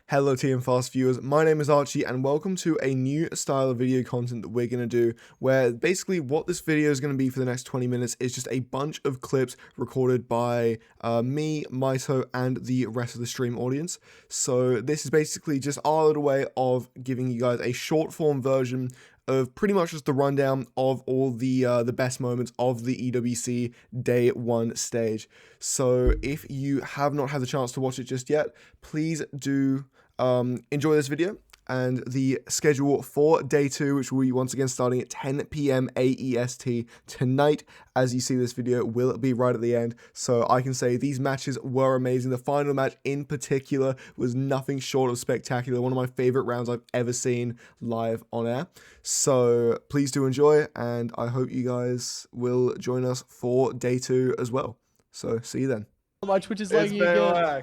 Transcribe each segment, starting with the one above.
Hello TM Fast viewers, my name is Archie and welcome to a new style of video content that we're going to do where basically what this video is going to be for the next 20 minutes is just a bunch of clips recorded by me, Maito and the rest of the stream audience. So this is basically just our little way of giving you guys a short form version of pretty much just the rundown of all the best moments of the EWC Day 1 stage. So if you have not had the chance to watch it just yet, please do enjoy this video. And the schedule for Day 2, which will be once again starting at 10 PM AEST tonight, as you see this video, will be right at the end. So I can say these matches were amazing. The final match in particular was nothing short of spectacular. One of my favorite rounds I've ever seen live on air. So please do enjoy, and I hope you guys will join us for Day 2 as well. So see you then. My Twitch is lagging again.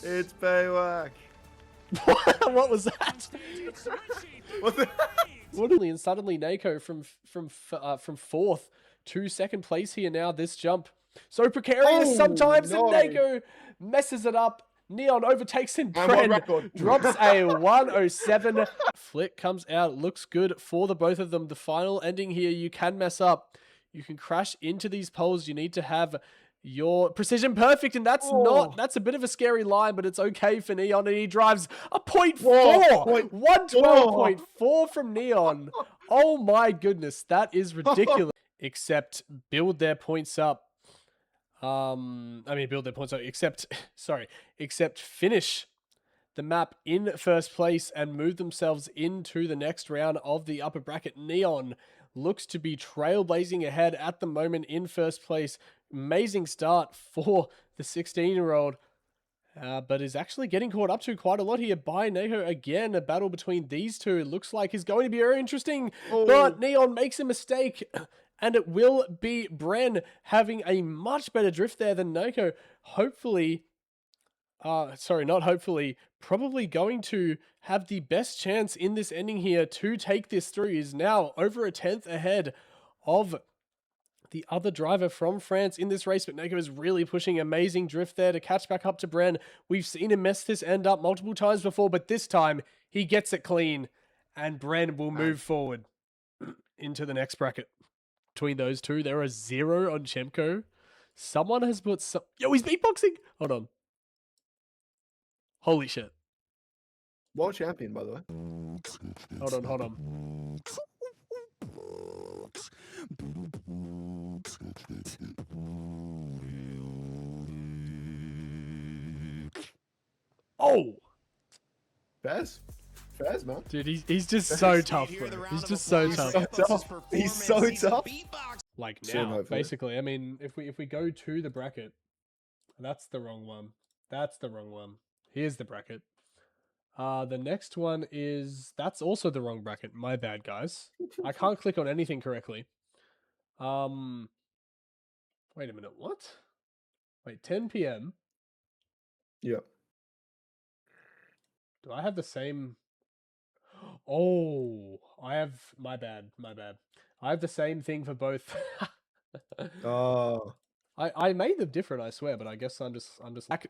It's Baywhack. What was that? What the? And suddenly Nako from fourth to second place here now. This jump so precarious sometimes, and Nako messes it up. Neon overtakes him. Bren drops a 107. Flick comes out. Looks good for the both of them. The final ending here, you can mess up. You can crash into these poles. You need to have your precision perfect, and that's a bit of a scary line, but it's okay for Neon, and he drives a 0.4, 112.4 from Neon. Oh my goodness, that is ridiculous. Except build their points up. Except finish the map in first place and move themselves into the next round of the upper bracket. Neon looks to be trailblazing ahead at the moment in first place. Amazing start for the 16-year-old, but is actually getting caught up to quite a lot here by Nako. Again, a battle between these two. It looks like is going to be very interesting, but Neon makes a mistake, and it will be Bren having a much better drift there than Nako. Hopefully, probably going to have the best chance in this ending here to take this through. Is now over a 10th ahead of the other driver from France in this race, but Nako is really pushing. Amazing drift there to catch back up to Bren. We've seen him mess this end up multiple times before, but this time he gets it clean, and Bren will move forward into the next bracket. Between those two, there are 0 on Chemko. Someone has put some... Yo, he's beatboxing! Hold on. Holy shit. World champion, by the way. Hold on. Oh! Fez, man. Dude, he's just so tough, bro. He's just so tough. He's so tough. Like now, basically. I mean, if we go to the bracket, that's the wrong one. Here's the bracket. The next one that's also the wrong bracket. My bad, guys. I can't click on anything correctly. Wait a minute, what? Wait, 10 PM? Yep. Do I have the same? Oh, I have, my bad. I have the same thing for both. Oh. I made them different, I swear, but I guess I'm just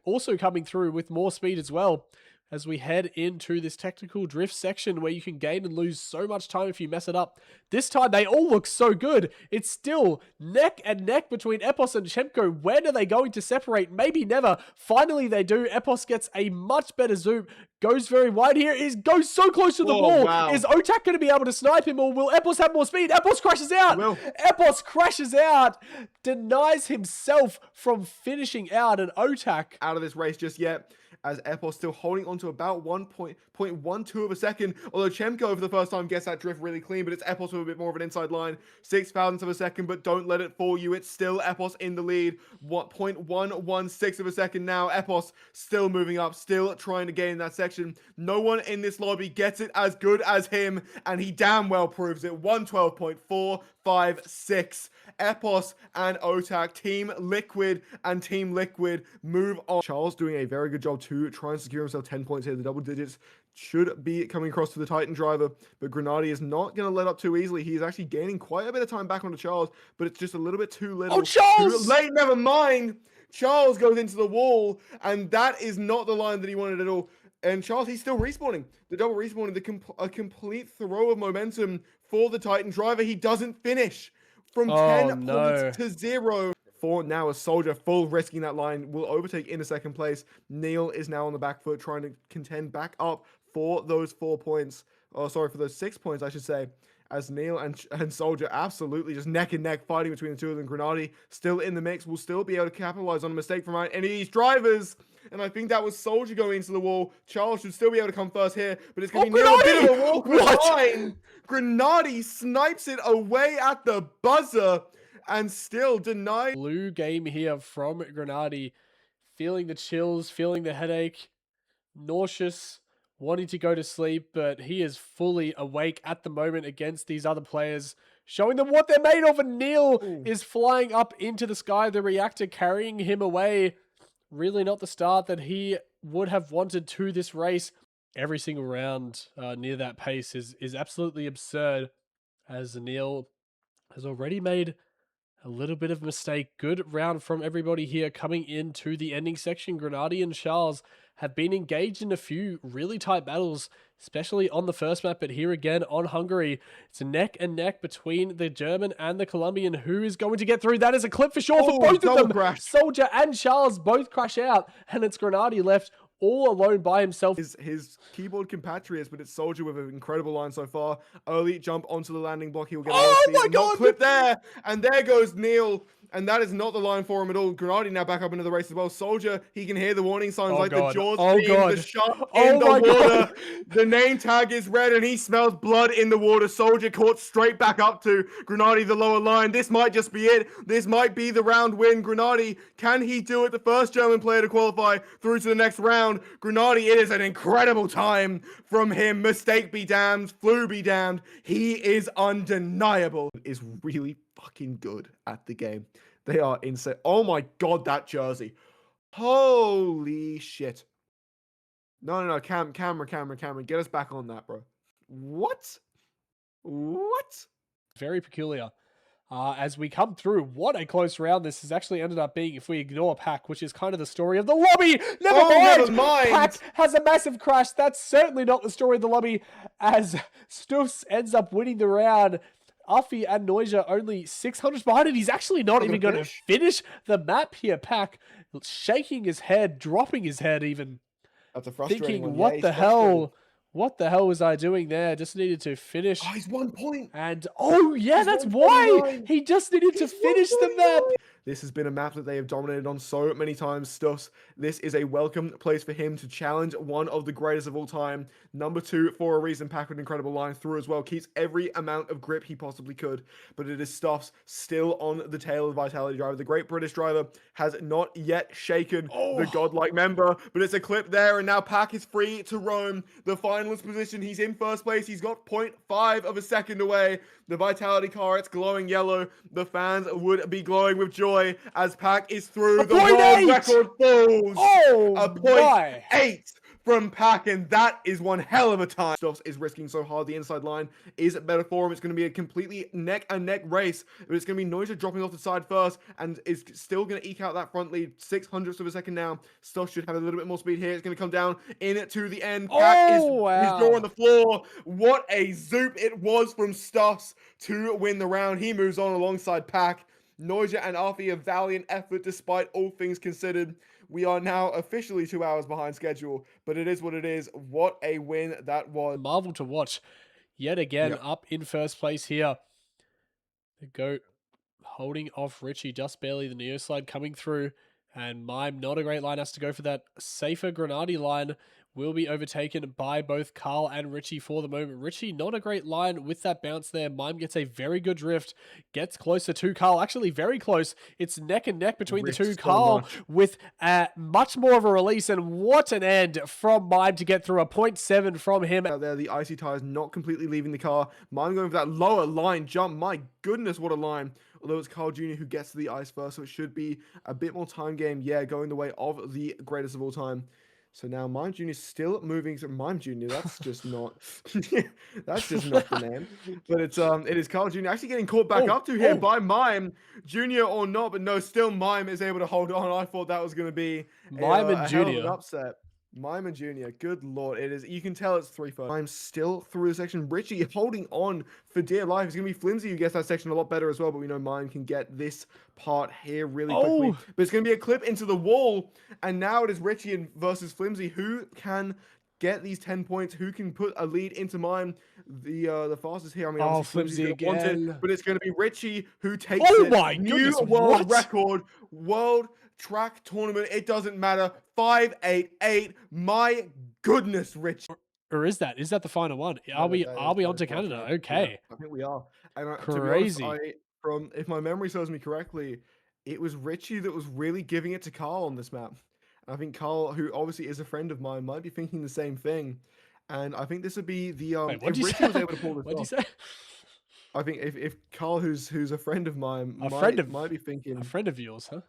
also coming through with more speed as well as we head into this technical drift section where you can gain and lose so much time if you mess it up. This time they all look so good. It's still neck and neck between Epos and Chemko. When are they going to separate? Maybe never. Finally they do. Epos gets a much better zoom. Goes very wide here. Goes so close to the wall. Wow. Is Otak going to be able to snipe him, or will Epos have more speed? Epos crashes out. Epos crashes out. Denies himself from finishing out, and Otak out of this race just yet, as Epos still holding on to about 1.12 of a second, although Chemko for the first time gets that drift really clean, but it's Epos with a bit more of an inside line. 0.06 of a second, but don't let it fool you. It's still Epos in the lead. 0.116 of a second now. Epos still moving up, still trying to gain that section. No one in this lobby gets it as good as him, and he damn well proves it. 112.456. Epos and Otak, Team Liquid and Team Liquid move on. Charles doing a very good job to try and secure himself 10 points here. The double digits should be coming across to the Titan driver, but Grenadier is not going to let up too easily. He is actually gaining quite a bit of time back onto Charles, but it's just a little bit too little. Oh, Charles! Too late, never mind. Charles goes into the wall, and that is not the line that he wanted at all. And Charles, he's still respawning. The double respawning, a complete throw of momentum for the Titan driver. He doesn't finish from Oh 10 points no. to 0. For now, a Soldier full risking that line will overtake into second place. Neil is now on the back foot trying to contend back up for those 4 points. Oh, sorry, for those 6 points, I should say. As Neil and Soldier absolutely just neck and neck fighting between the two of them. Grenady still in the mix, will still be able to capitalize on a mistake from any of these drivers. And I think that was Soldier going into the wall. Charles should still be able to come first here, but it's going to be a bit of a walk behind. Grenady snipes it away at the buzzer and still denied. Blue game here from Grenady. Feeling the chills, feeling the headache, nauseous, wanting to go to sleep, but he is fully awake at the moment against these other players, showing them what they're made of. And Neil is flying up into the sky, the reactor carrying him away. Really not the start that he would have wanted to this race. Every single round near that pace is absolutely absurd, as Neil has already made a little bit of mistake. Good round from everybody here coming into the ending section. Grenady and Charles have been engaged in a few really tight battles, especially on the first map, but here again on Hungary. It's neck and neck between the German and the Colombian. Who is going to get through? That is a clip for sure for both of them. Crash. Soldier and Charles both crash out, and it's Grenady left all alone by himself. His keyboard compatriots, but it's Soldier with an incredible line so far. Early jump onto the landing block. He'll get my God! Clip there, and there goes Neil. And that is not the line for him at all. Grenady now back up into the race as well. Soldier, he can hear the warning signs the jaws being the shark in the water. The name tag is red and he smells blood in the water. Soldier caught straight back up to Grenady, the lower line. This might just be it. This might be the round win. Grenady, can he do it? The first German player to qualify through to the next round. Grenady, it is an incredible time from him. Mistake be damned. Flu be damned. He is undeniable. Is really fucking good at the game. They are insane. Oh my God, that jersey. Holy shit. No. Camera. Get us back on that, bro. What? Very peculiar. As we come through, what a close round this has actually ended up being if we ignore Pack, which is kind of the story of the lobby. Never mind. Pack has a massive crash. That's certainly not the story of the lobby, as Stuffs ends up winning the round. Uffy and Noisia only 600 behind it. He's actually not even going to finish the map here. Pack shaking his head, dropping his head even. That's a frustrating thinking, one. what the hell? What the hell was I doing there? Just needed to finish. Oh, he's 1 point. And, oh yeah, that's why. He just needed to finish the map. This has been a map that they have dominated on so many times. Stuffs, this is a welcome place for him to challenge one of the greatest of all time. Number 2, for a reason, Pack with an incredible line through as well. Keeps every amount of grip he possibly could. But it is Stuffs still on the tail of the Vitality driver. The great British driver has not yet shaken the godlike member. But it's a clip there, and now Pack is free to roam. The finalist position, he's in first place. He's got 0.5 of a second away. The Vitality car, it's glowing yellow. The fans would be glowing with joy as Pack is through. The world record falls. A 0.8 from Pack, and that is one hell of a time. Stuffs is risking so hard. The inside line is better for him. It's going to be a completely neck and neck race, but it's going to be Noisia dropping off the side first and is still going to eke out that front lead. 600ths of a second now. Stuffs should have a little bit more speed here. It's going to come down in it to the end. Pack is his jaw on the floor. What a zoop it was from Stuffs to win the round. He moves on alongside Pack. Noisia and Arfi, a valiant effort despite all things considered. We are now officially 2 hours behind schedule, but it is what it is. What a win that was. Marvel to watch yet again, up in first place here. The GOAT holding off Richie, just barely. The Neo slide coming through, and Mime, not a great line, has to go for that safer Grenady line. Will be overtaken by both Carl and Richie for the moment. Richie, not a great line with that bounce there. Mime gets a very good drift, gets closer to Carl, actually very close. It's neck and neck between the two. Carl with much more of a release, and what an end from Mime to get through. A 0.7 from him. Out there, the icy tires not completely leaving the car. Mime going for that lower line jump. My goodness, what a line. Although it's Carl Jr. who gets to the ice first, so it should be a bit more time game. Yeah, going the way of the greatest of all time. So now Mime Jr. is still moving through. Mime Jr., that's just not that's just not the name. But it is Carl Jr. actually getting caught back up to here by Mime Jr. or not, but no, still Mime is able to hold on. I thought that was gonna be Mime and hell of Jr. an upset. Mime and Junior, good lord, it is. You can tell it's 3-1. I'm still through the section. Richie holding on for dear life. It's going to be Flimsy who gets that section a lot better as well, but we know Mime can get this part here really quickly. Oh. But it's going to be a clip into the wall, and now it is Richie versus Flimsy. Who can get these 10 points? Who can put a lead into Mime? The fastest here. I mean, obviously Flimsy Flimsy's going to want again. it, but it's going to be Richie who takes Oh it. my New goodness, world what? record. World track tournament. It doesn't matter. 588. My goodness, Rich. Or is that the final one? Are we on to Canada? Okay. Yeah, I think we are. And Crazy. to be honest, if my memory serves me correctly, it was Richie that was really giving it to Carl on this map. And I think Carl, who obviously is a friend of mine, might be thinking the same thing. And I think this would be the Wait, if Richie was able to pull this What'd you off. say? I think if Carl, who's a friend of mine, might be thinking a friend of yours, huh?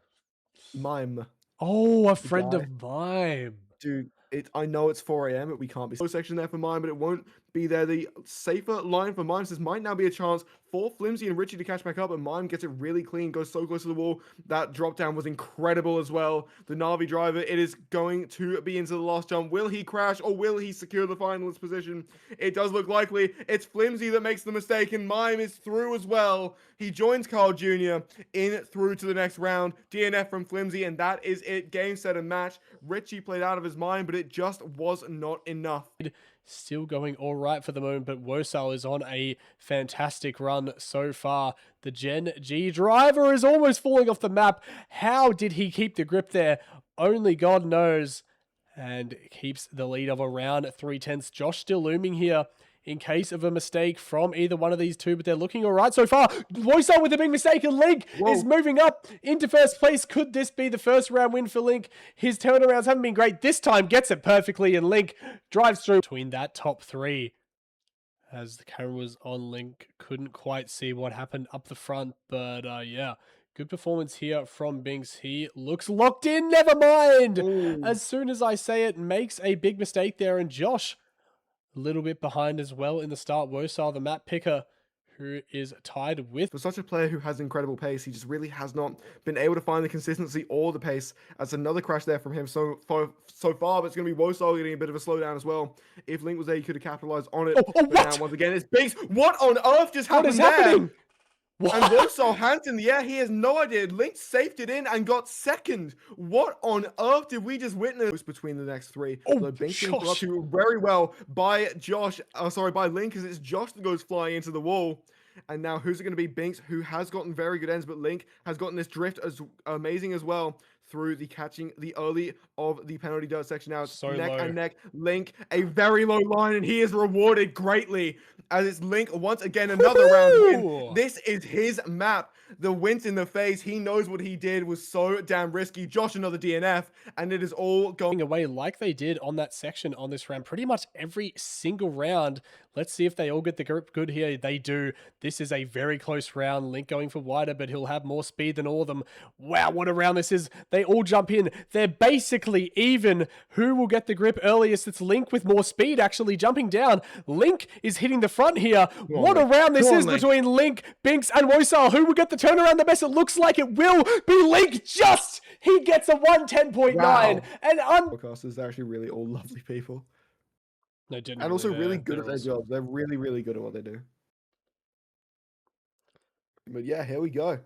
Mime. Oh, a The friend guy. of mine. Dude, I know it's 4 a.m., but we can't be so section there for Mime, but it won't be there. The safer line for Mime says might now be a chance for Flimsy and Richie to catch back up, and Mime gets it really clean, goes so close to the wall. That drop down was incredible as well. The Navi driver, it is going to be into the last jump. Will he crash or will he secure the finalist position? It does look likely. It's Flimsy that makes the mistake, and Mime is through as well. He joins Carl Jr. in through to the next round. DNF from Flimsy, and that is it. Game, set, and match. Richie played out of his mind, but it just was not enough. Still going all right for the moment, but Wosal is on a fantastic run so far. The Gen G driver is almost falling off the map. How did he keep the grip there? Only God knows. And keeps the lead of around 3/10. Josh still looming here in case of a mistake from either one of these two, but they're looking all right so far. Wosal with a big mistake, and Link is moving up into first place. Could this be the first round win for Link? His turnarounds haven't been great. This time gets it perfectly, and Link drives through between that top three. As the camera was on Link, couldn't quite see what happened up the front, but yeah. Good performance here from Binks. He looks locked in. Never mind. Ooh. As soon as I say it, makes a big mistake there, and Josh a little bit behind as well in the start. Wosal, the map picker, who is tied with. For such a player who has incredible pace, he just really has not been able to find the consistency or the pace. That's another crash there from him so far, but it's going to be Wosal getting a bit of a slowdown as well. If Link was there, he could have capitalized on it. What? Now, once again, it's Binks. What on earth just happened What is happening? What? And Wosal, hands in the air, he has no idea. Link safed it in and got second. What on earth did we just witness between the next three? So Binks being brought to very well by by Link, as it's Josh that goes flying into the wall. And now who's it going to be? Binks, who has gotten very good ends, but Link has gotten this drift as amazing as well through the catching the early of the penalty dirt section. Now it's so neck low. and neck. Link, a very low line, and he is rewarded greatly as it's Link once again another round win. This is his map. The wince in the face. He knows what he did was so damn risky. Josh another DNF, and it is all going away like they did on that section on this round. Pretty much every single round. Let's see if they all get the grip good here. They do. This is a very close round. Link going for wider, but he'll have more speed than all of them. Wow, what a round this is. They all jump in. They're basically even. Who will get the grip earliest? It's Link with more speed actually jumping down. Link is hitting the front here. What a round this is between Link, Binks, and Wosal. Who will get the turnaround the best? It looks like it will be Link. He gets a 110.9. Wow. And podcasters are actually really all lovely people. No, didn't and also really good at their jobs. They're really, really good at what they do. But yeah, here we go.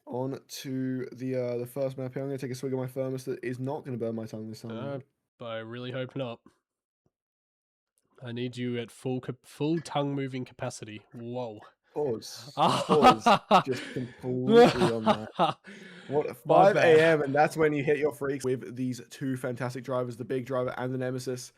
On to the first map here. I'm going to take a swig of my thermos that is not going to burn my tongue this time. But I really hope not. I need you at full tongue moving capacity. Whoa. Pause. Just completely on that. What, 5 a.m. and that's when you hit your freaks with these two fantastic drivers, the big driver and the Nemesis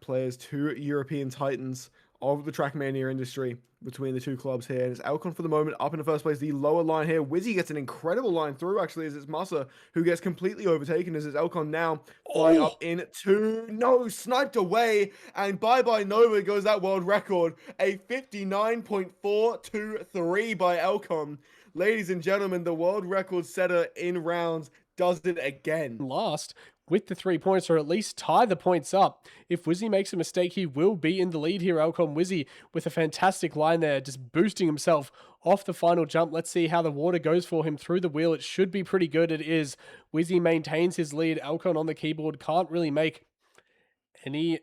players, two European titans of the Trackmania industry between the two clubs here. And it's Elcon for the moment up in the first place. The lower line here, Wizzy gets an incredible line through actually, as it's Massa who gets completely overtaken, as it's Elcon now flying up in two. No, sniped away, and bye-bye Nova goes that world record. A 59.423 by Elcon. Ladies and gentlemen, the world record setter in rounds does it again. Last with the 3 points, or at least tie the points up. If Wizzy makes a mistake, he will be in the lead here. Alcon Wizzy with a fantastic line there, just boosting himself off the final jump. Let's see how the water goes for him through the wheel. It should be pretty good. It is. Wizzy maintains his lead. Alcon on the keyboard can't really make any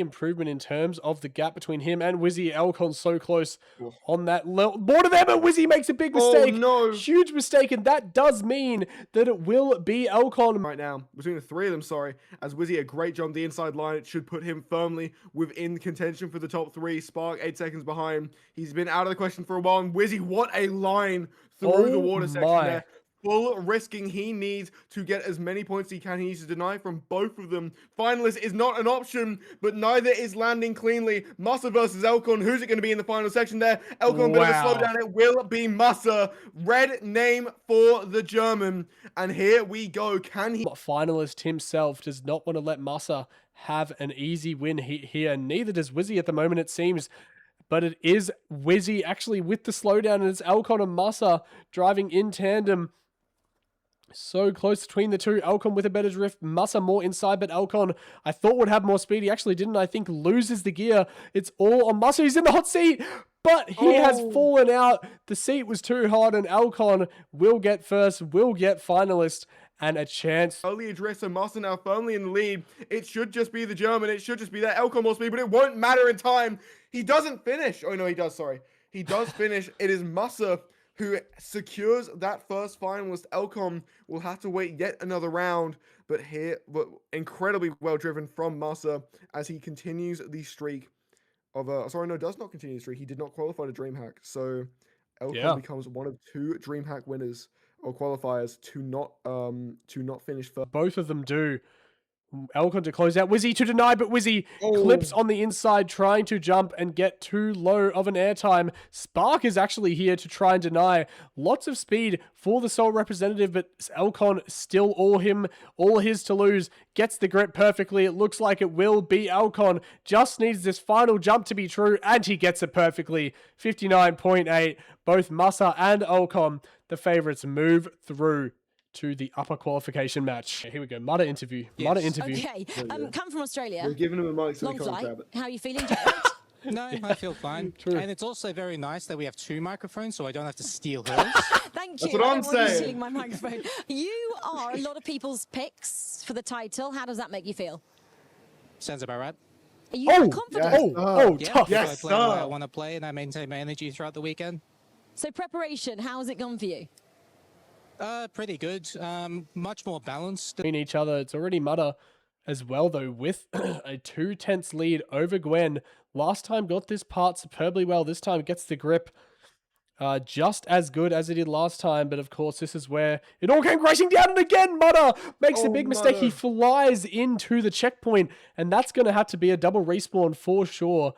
improvement in terms of the gap between him and Wizzy. Alcon so close on that board of Emma. Wizzy makes a big mistake. Oh, no. Huge mistake, and that does mean that it will be Alcon right now, between the three of them, sorry, as Wizzy a great jump the inside line. It should put him firmly within contention for the top 3. Spark 8 seconds behind. He's been out of the question for a while, and Wizzy, what a line through the water section there. Full risking he needs to get as many points as he can. He needs to deny from both of them. Finalist is not an option, but neither is landing cleanly. Musa versus Elcon. Who's it going to be in the final section there? Elcon, bit of a slowdown. It will be Musa. Red name for the German. And here we go. Can he? Finalist himself does not want to let Musa have an easy win here. Neither does Wizzy at the moment, it seems. But it is Wizzy actually with the slowdown, and it's Alcon and Musa driving in tandem. So close between the two. Alcon with a better drift. Musa more inside, but Alcon, I thought, would have more speed. He actually didn't. I think loses the gear. It's all on Musa. He's in the hot seat, but he has fallen out. The seat was too hot, and Alcon will get first, will get finalist, and a chance. Early address, so Musa now firmly in the lead. It should just be the German. It should just be that Alcon more speed, but it won't matter in time. He doesn't finish. Oh, no, he does. Sorry. He does finish. It is Musa who secures that first finalist. Elcom will have to wait yet another round, but incredibly well driven from Musa as he continues the streak of does not continue the streak. He did not qualify to DreamHack, so Elcom becomes one of 2 DreamHack winners or qualifiers to not finish first. Both of them do. Alcon to close out. Wizzy to deny, but Wizzy clips on the inside, trying to jump and get too low of an airtime. Spark is actually here to try and deny. Lots of speed for the sole representative, but Alcon still all his to lose. Gets the grip perfectly. It looks like it will be Alcon. Just needs this final jump to be true, and he gets it perfectly. 59.8. Both Musa and Alcon, the favorites, move through to the upper qualification match. Here we go. Mudder interview. Yes. Mudder interview. Okay. Come from Australia. We're giving him a mic so long he can't flight. grab it. How are you feeling? No, I feel fine. True. And it's also very nice that we have 2 microphones, so I don't have to steal hers. Thank you. That's what I'm I don't want you saying. stealing my microphone. You are a lot of people's picks for the title. How does that make you feel? Sounds about right. Are you confident? Yeah, Tough. I play the way I want to play, and I maintain my energy throughout the weekend. So preparation, how has it gone for you? Pretty good. Much more balanced. Between each other. It's already Mudder as well, though, with a 2/10 lead over Gwen. Last time got this part superbly well. This time gets the grip just as good as it did last time. But of course, this is where it all came crashing down. And again, Mudder makes a big mistake. He flies into the checkpoint, and that's going to have to be a double respawn for sure.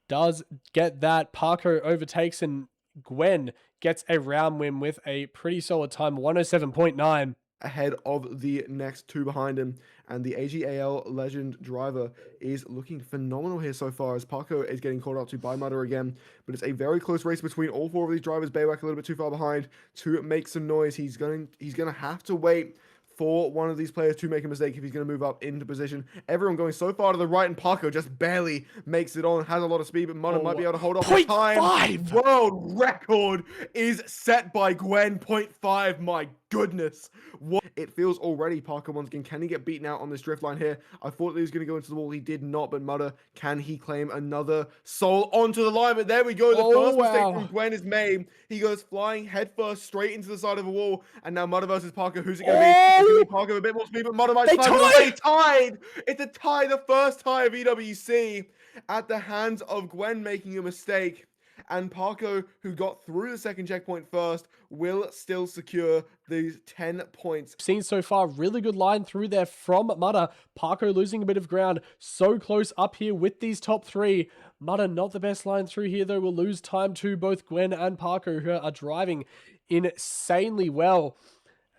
Does get that. Parko overtakes, and Gwen gets a round win with a pretty solid time, 107.9. Ahead of the next 2 behind him, and the AGAL legend driver is looking phenomenal here so far, as Parko is getting caught up to by Mudder again. But it's a very close race between all 4 of these drivers. Baywhack a little bit too far behind to make some noise. He's gonna have to wait for one of these players to make a mistake if he's going to move up into position. Everyone going so far to the right, and Parko just barely makes it on. Has a lot of speed, but Mudder might be able to hold off the time. 0.5! World record is set by Gwen. 0.5. My goodness. What? It feels already Parko once again. Can he get beaten out on this drift line here? I thought that he was going to go into the wall. He did not, but Mudder, can he claim another soul onto the line? But there we go. The first mistake from Gwen is made. He goes flying headfirst straight into the side of the wall. And now Mudder versus Parko. Who's it going to be? It's going to be Parko with a bit more speed, but Mudder might tied. It's a tie. The first tie of EWC at the hands of Gwen making a mistake. And Parko, who got through the second checkpoint first, will still secure these 10 points. Seen so far, really good line through there from Mudder. Parko losing a bit of ground, so close up here with these top 3. Mudder not the best line through here, though. Will lose time to both Gwen and Parko, who are driving insanely well.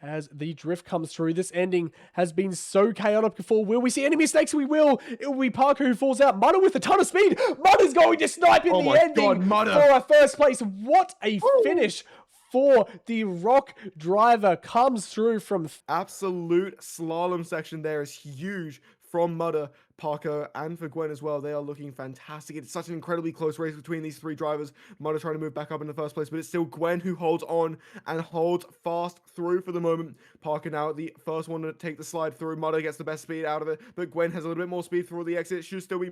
As the drift comes through, this ending has been so chaotic before. Will we see any mistakes? We will. It will be Parko who falls out. Mudder with a ton of speed. Mudder's going to snipe in the ending for our first place. What a finish for the Rock driver comes through from... Absolute slalom section there is huge from Mudder, Parker, and for Gwen as well. They are looking fantastic. It's such an incredibly close race between these three drivers. Mudder trying to move back up in the first place, but it's still Gwen who holds on and holds fast through for the moment. Parker now the first one to take the slide through. Mudder gets the best speed out of it, but Gwen has a little bit more speed through the exit. Should still be...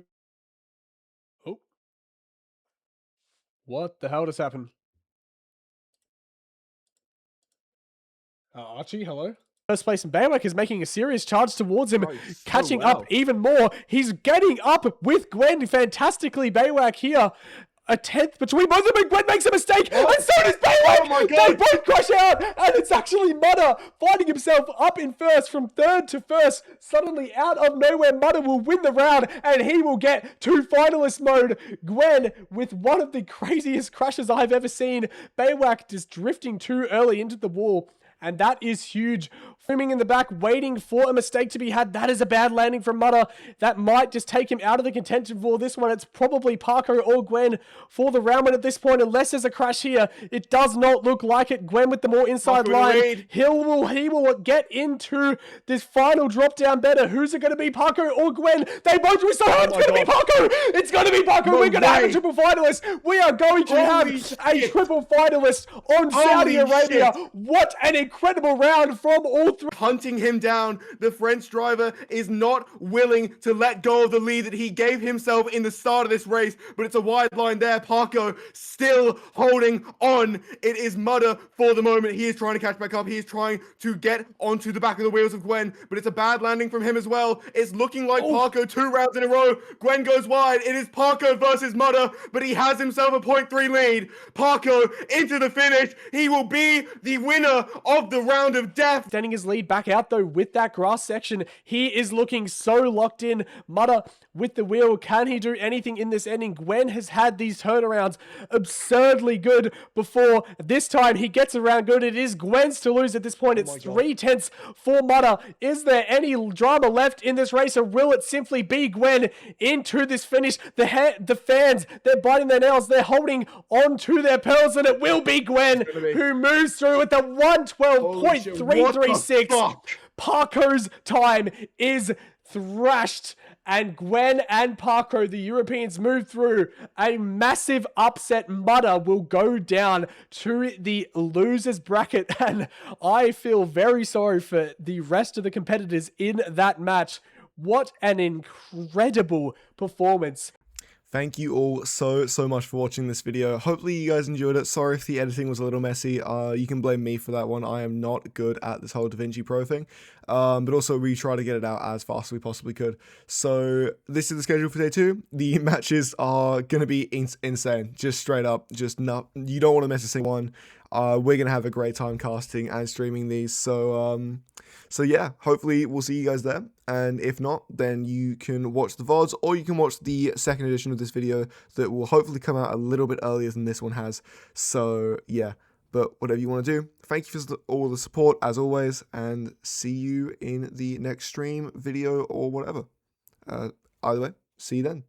Oh. What the hell just happened? Archie, hello? First place, and Baywak is making a serious charge towards him, catching up even more. He's getting up with Gwen fantastically. Baywak here. A 10th between both of them, and Gwen makes a mistake, and so does Baywak! Oh my God. They both crash out, and it's actually Mudder finding himself up in first from third to first. Suddenly, out of nowhere, Mudder will win the round, and he will get to finalist mode. Gwen with one of the craziest crashes I've ever seen. Baywak just drifting too early into the wall. And that is huge. Fuming in the back, waiting for a mistake to be had. That is a bad landing from Mudder. That might just take him out of the contention for this one. It's probably Parker or Gwen for the round win at this point, unless there's a crash here. It does not look like it. Gwen with the more inside line. He will get into this final drop down better. Who's it going to be, Parker or Gwen? They both were so hard. It's going to be Parker. It's going to be Parker. We're going to have a triple finalist. We are going to have a triple finalist on Saudi Arabia. What an incredible round from all three. Hunting him down. The French driver is not willing to let go of the lead that he gave himself in the start of this race, but it's a wide line there. Parko still holding on. It is Mudder for the moment. He is trying to catch back up. He is trying to get onto the back of the wheels of Gwen, but it's a bad landing from him as well. It's looking like Parko 2 rounds in a row. Gwen goes wide. It is Parko versus Mudder, but he has himself a 0.3 lead. Parko into the finish. He will be the winner of the round of death. Extending his lead back out though with that grass section. He is looking so locked in. Mudder with the wheel. Can he do anything in this ending? Gwen has had these turnarounds absurdly good before. This time he gets around good. It is Gwen's to lose at this point. It's 3/10 for Mudder. Is there any drama left in this race, or will it simply be Gwen into this finish? The fans, they're biting their nails. They're holding on to their pearls, and it will be Gwen who moves through with the 112.336. Parko's time is thrashed, and Gwen and Parko, the Europeans, move through. A massive upset. Mudder will go down to the losers bracket, and I feel very sorry for the rest of the competitors in that match. What an incredible performance. Thank you all so much for watching this video. Hopefully you guys enjoyed it. Sorry if the editing was a little messy. You can blame me for that one. I am not good at this whole DaVinci Pro thing. But also we try to get it out as fast as we possibly could. So this is the schedule for day 2. The matches are going to be insane. Just straight up. You don't want to miss a single one. We're going to have a great time casting and streaming these. So yeah, hopefully we'll see you guys there. And if not, then you can watch the VODs, or you can watch the second edition of this video that will hopefully come out a little bit earlier than this one has. So yeah, but whatever you want to do, thank you for all the support as always, and see you in the next stream, video, or whatever. Either way, see you then.